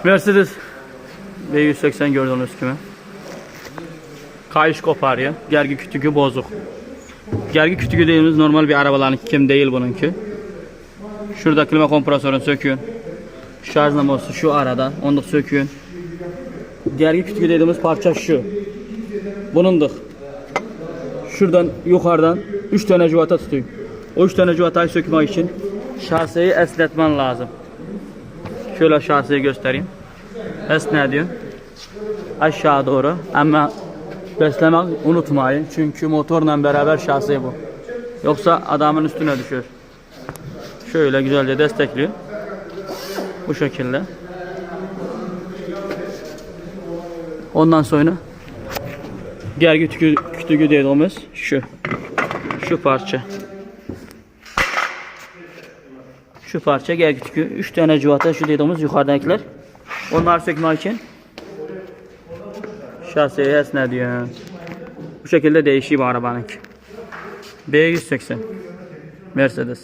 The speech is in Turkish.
Mercedes B180 gördüğünüz gibi. Kayış koparıyor. Gergi kütüğü bozuk. Gergi kütüğü dediğimiz normal bir arabaların kim değil bununki. Şurada klima kompresörünü sökün. Şarj lamosu şu arada. Onu da sökün. Gergi kütüğü dediğimiz parça şu. Bunundur. Şuradan yukarıdan 3 tane cıvata tutuyor. O 3 tane cıvatayı sökmek için şaseyi esnetmen lazım. Şöyle şaseyi göstereyim. Esne diyor. Aşağı doğru. Ama beslemek unutmayın. Çünkü motorla beraber şase bu. Yoksa adamın üstüne düşüyor. Şöyle güzelce destekliyor. Bu şekilde. Ondan sonra gergi kütüğü dediğimiz şu parça. Şu parça gergi kütüğü. 3 tane cıvata şu dediğimiz yukarıdakiler. Onları sökmek için şaseyi esne diyor. Bu şekilde değişiyor bu arabanınki. B180 Mercedes.